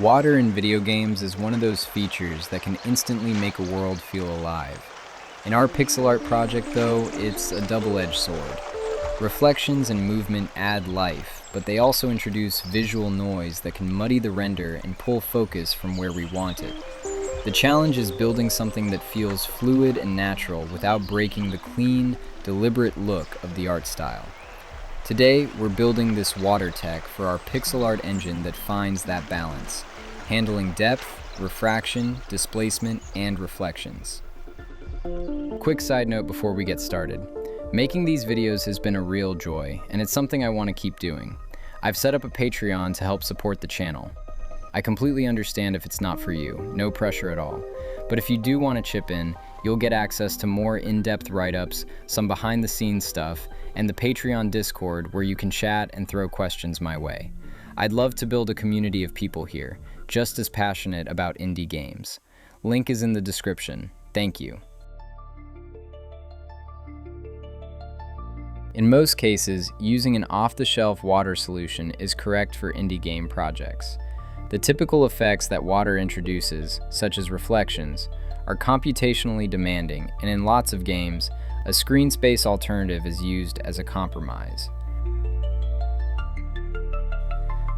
Water in video games is one of those features that can instantly make a world feel alive. In our pixel art project, though, it's a double-edged sword. Reflections and movement add life, but they also introduce visual noise that can muddy the render and pull focus from where we want it. The challenge is building something that feels fluid and natural without breaking the clean, deliberate look of the art style. Today, we're building this water tech for our pixel art engine that finds that balance, handling depth, refraction, displacement, and reflections. Quick side note before we get started. Making these videos has been a real joy, and it's something I want to keep doing. I've set up a Patreon to help support the channel. I completely understand if it's not for you, no pressure at all. But if you do want to chip in, you'll get access to more in-depth write-ups, some behind-the-scenes stuff, and the Patreon Discord where you can chat and throw questions my way. I'd love to build a community of people here, just as passionate about indie games. Link is in the description. Thank you. In most cases, using an off-the-shelf water solution is correct for indie game projects. The typical effects that water introduces, such as reflections, are computationally demanding, and in lots of games, a screen space alternative is used as a compromise.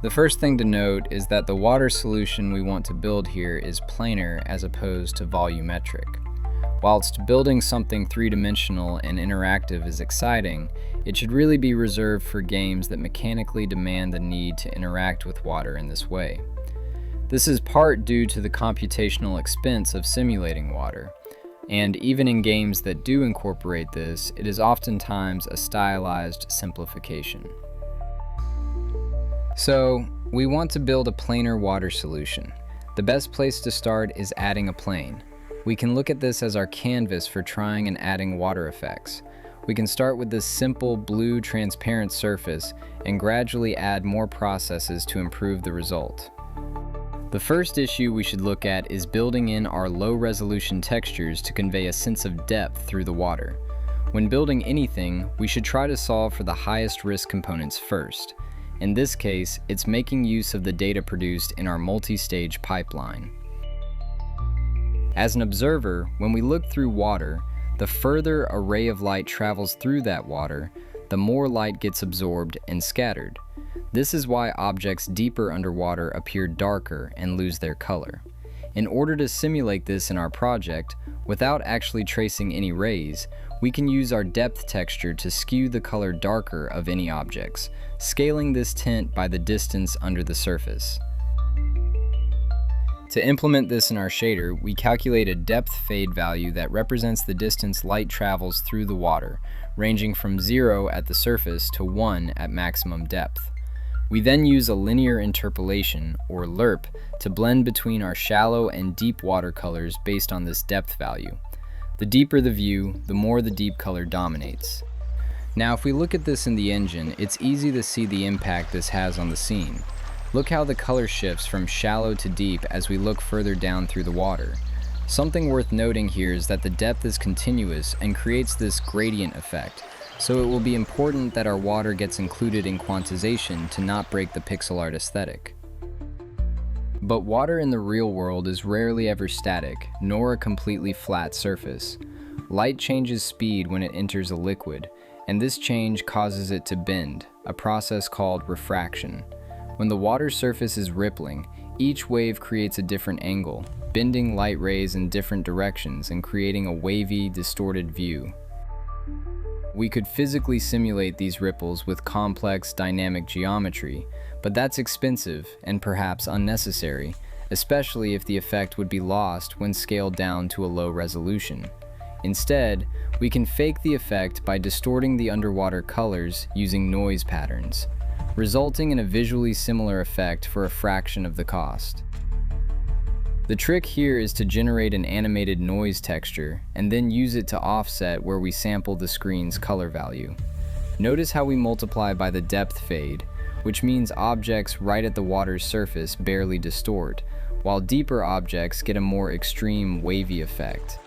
The first thing to note is that the water solution we want to build here is planar as opposed to volumetric. Whilst building something three-dimensional and interactive is exciting, it should really be reserved for games that mechanically demand the need to interact with water in this way. This is part due to the computational expense of simulating water, and even in games that do incorporate this, it is oftentimes a stylized simplification. So, we want to build a planar water solution. The best place to start is adding a plane. We can look at this as our canvas for trying and adding water effects. We can start with this simple blue transparent surface and gradually add more processes to improve the result. The first issue we should look at is building in our low-resolution textures to convey a sense of depth through the water. When building anything, we should try to solve for the highest risk components first. In this case, it's making use of the data produced in our multi-stage pipeline. As an observer, when we look through water, the further a ray of light travels through that water, the more light gets absorbed and scattered. This is why objects deeper underwater appear darker and lose their color. In order to simulate this in our project, without actually tracing any rays, we can use our depth texture to skew the color darker of any objects, scaling this tint by the distance under the surface. To implement this in our shader, we calculate a depth fade value that represents the distance light travels through the water, ranging from 0 at the surface to 1 at maximum depth. We then use a linear interpolation, or LERP, to blend between our shallow and deep watercolors based on this depth value. The deeper the view, the more the deep color dominates. Now, if we look at this in the engine, it's easy to see the impact this has on the scene. Look how the color shifts from shallow to deep as we look further down through the water. Something worth noting here is that the depth is continuous and creates this gradient effect, so it will be important that our water gets included in quantization to not break the pixel art aesthetic. But water in the real world is rarely ever static, nor a completely flat surface. Light changes speed when it enters a liquid, and this change causes it to bend, a process called refraction. When the water surface is rippling, each wave creates a different angle, bending light rays in different directions and creating a wavy, distorted view. We could physically simulate these ripples with complex dynamic geometry, but that's expensive and perhaps unnecessary, especially if the effect would be lost when scaled down to a low resolution. Instead, we can fake the effect by distorting the underwater colors using noise patterns, resulting in a visually similar effect for a fraction of the cost. The trick here is to generate an animated noise texture and then use it to offset where we sample the screen's color value. Notice how we multiply by the depth fade, which means objects right at the water's surface barely distort, while deeper objects get a more extreme wavy effect.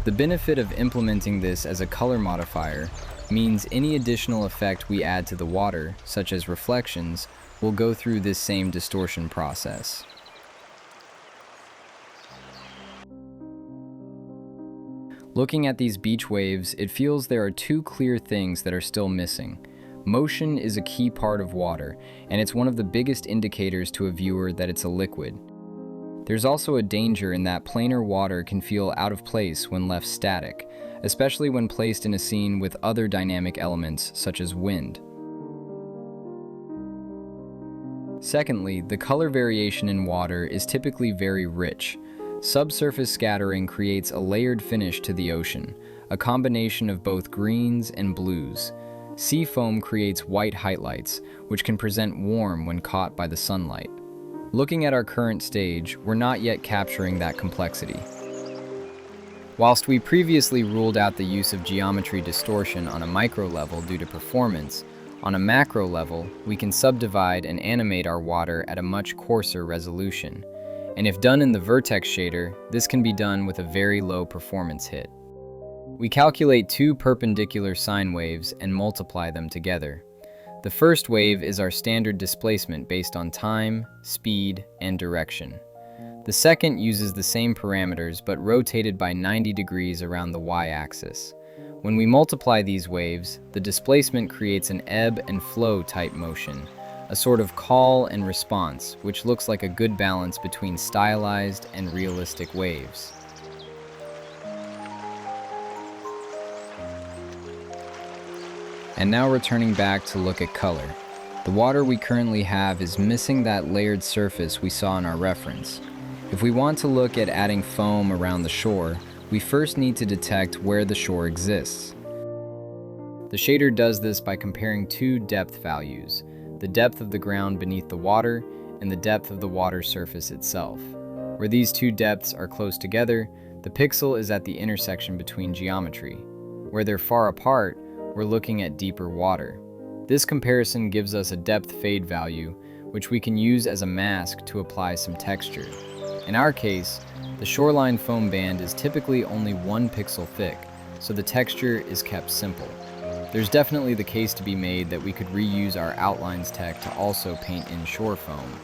The benefit of implementing this as a color modifier means any additional effect we add to the water, such as reflections, will go through this same distortion process. Looking at these beach waves, it feels there are two clear things that are still missing. Motion is a key part of water, and it's one of the biggest indicators to a viewer that it's a liquid. There's also a danger in that planar water can feel out of place when left static, especially when placed in a scene with other dynamic elements such as wind. Secondly, the color variation in water is typically very rich. Subsurface scattering creates a layered finish to the ocean, a combination of both greens and blues. Sea foam creates white highlights, which can present warm when caught by the sunlight. Looking at our current stage, we're not yet capturing that complexity. Whilst we previously ruled out the use of geometry distortion on a micro level due to performance, on a macro level, we can subdivide and animate our water at a much coarser resolution. And if done in the vertex shader, this can be done with a very low performance hit. We calculate two perpendicular sine waves and multiply them together. The first wave is our standard displacement based on time, speed, and direction. The second uses the same parameters but rotated by 90 degrees around the y-axis. When we multiply these waves, the displacement creates an ebb and flow type motion, a sort of call and response, which looks like a good balance between stylized and realistic waves. And now returning back to look at color. The water we currently have is missing that layered surface we saw in our reference. If we want to look at adding foam around the shore, we first need to detect where the shore exists. The shader does this by comparing two depth values, the depth of the ground beneath the water and the depth of the water surface itself. Where these two depths are close together, the pixel is at the intersection between geometry. Where they're far apart, we're looking at deeper water. This comparison gives us a depth fade value, which we can use as a mask to apply some texture. In our case, the shoreline foam band is typically only 1 pixel thick, so the texture is kept simple. There's definitely the case to be made that we could reuse our outlines tech to also paint in shore foam.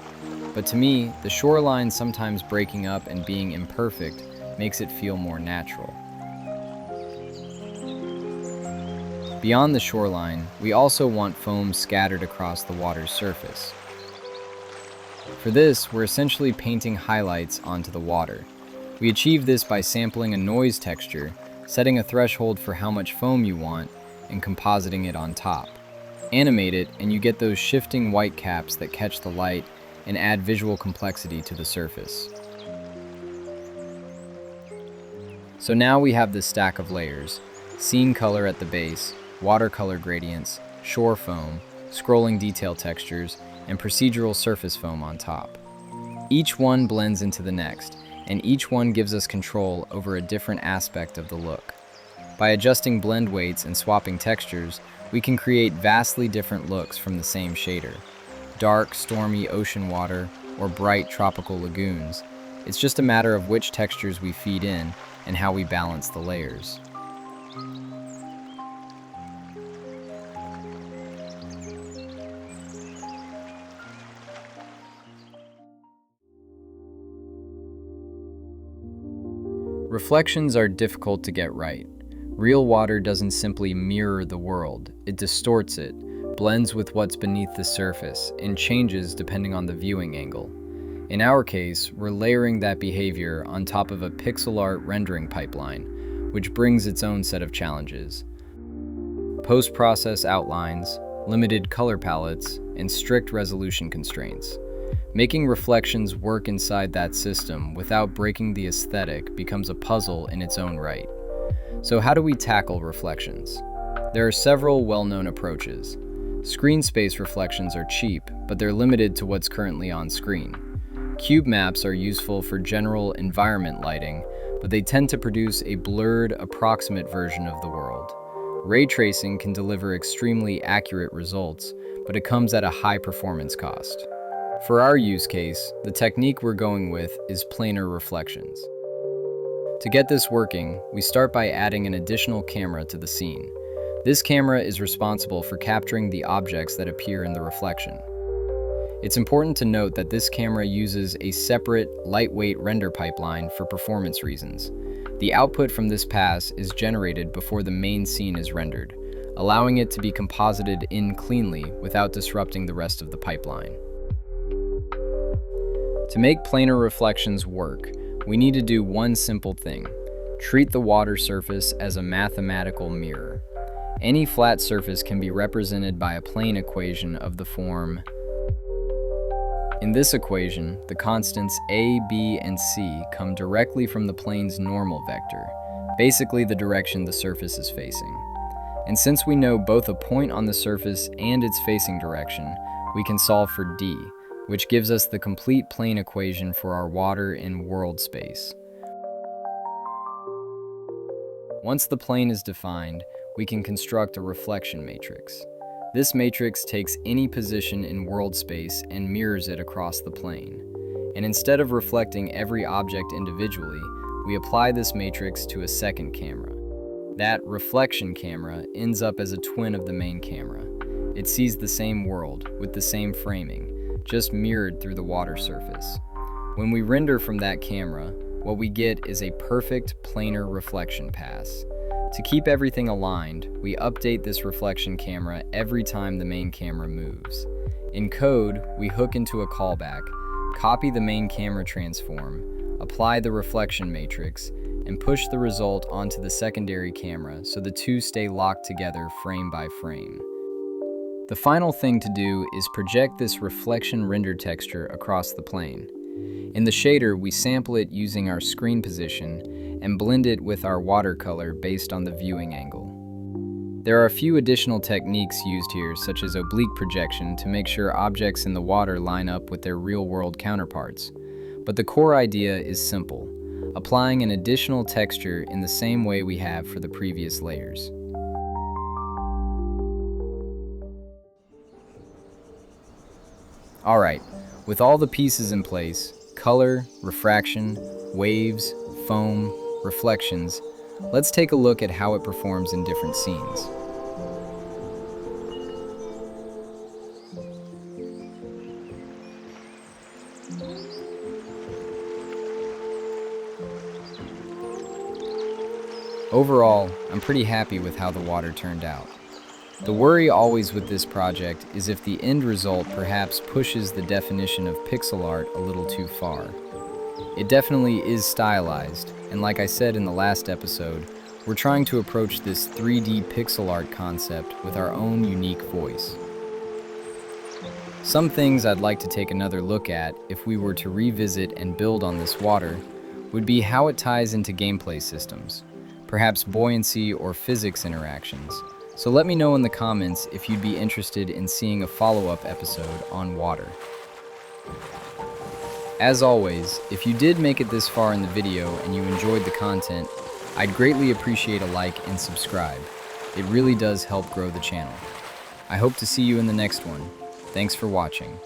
But to me, the shoreline sometimes breaking up and being imperfect makes it feel more natural. Beyond the shoreline, we also want foam scattered across the water's surface. For this, we're essentially painting highlights onto the water. We achieve this by sampling a noise texture, setting a threshold for how much foam you want, and compositing it on top. Animate it, and you get those shifting white caps that catch the light and add visual complexity to the surface. So now we have this stack of layers: scene color at the base, watercolor gradients, shore foam, scrolling detail textures, and procedural surface foam on top. Each one blends into the next, and each one gives us control over a different aspect of the look. By adjusting blend weights and swapping textures, we can create vastly different looks from the same shader. Dark, stormy ocean water, or bright tropical lagoons. It's just a matter of which textures we feed in and how we balance the layers. Reflections are difficult to get right. Real water doesn't simply mirror the world, it distorts it, blends with what's beneath the surface, and changes depending on the viewing angle. In our case, we're layering that behavior on top of a pixel art rendering pipeline, which brings its own set of challenges. Post-process outlines, limited color palettes, and strict resolution constraints. Making reflections work inside that system without breaking the aesthetic becomes a puzzle in its own right. So how do we tackle reflections? There are several well-known approaches. Screen space reflections are cheap, but they're limited to what's currently on screen. Cube maps are useful for general environment lighting, but they tend to produce a blurred, approximate version of the world. Ray tracing can deliver extremely accurate results, but it comes at a high performance cost. For our use case, the technique we're going with is planar reflections. To get this working, we start by adding an additional camera to the scene. This camera is responsible for capturing the objects that appear in the reflection. It's important to note that this camera uses a separate, lightweight render pipeline for performance reasons. The output from this pass is generated before the main scene is rendered, allowing it to be composited in cleanly without disrupting the rest of the pipeline. To make planar reflections work, we need to do one simple thing: treat the water surface as a mathematical mirror. Any flat surface can be represented by a plane equation of the form. In this equation, the constants a, b, and c come directly from the plane's normal vector, basically the direction the surface is facing. And since we know both a point on the surface and its facing direction, we can solve for d, which gives us the complete plane equation for our water in world space. Once the plane is defined, we can construct a reflection matrix. This matrix takes any position in world space and mirrors it across the plane. And instead of reflecting every object individually, we apply this matrix to a second camera. That reflection camera ends up as a twin of the main camera. It sees the same world with the same framing, just mirrored through the water surface. When we render from that camera, what we get is a perfect planar reflection pass. To keep everything aligned, we update this reflection camera every time the main camera moves. In code, we hook into a callback, copy the main camera transform, apply the reflection matrix, and push the result onto the secondary camera so the two stay locked together frame by frame. The final thing to do is project this reflection render texture across the plane. In the shader, we sample it using our screen position and blend it with our watercolor based on the viewing angle. There are a few additional techniques used here, such as oblique projection, to make sure objects in the water line up with their real-world counterparts. But the core idea is simple: applying an additional texture in the same way we have for the previous layers. Alright, with all the pieces in place, color, refraction, waves, foam, reflections, let's take a look at how it performs in different scenes. Overall, I'm pretty happy with how the water turned out. The worry always with this project is if the end result perhaps pushes the definition of pixel art a little too far. It definitely is stylized, and like I said in the last episode, we're trying to approach this 3D pixel art concept with our own unique voice. Some things I'd like to take another look at if we were to revisit and build on this water would be how it ties into gameplay systems, perhaps buoyancy or physics interactions. So let me know in the comments if you'd be interested in seeing a follow-up episode on water. As always, if you did make it this far in the video and you enjoyed the content, I'd greatly appreciate a like and subscribe. It really does help grow the channel. I hope to see you in the next one. Thanks for watching.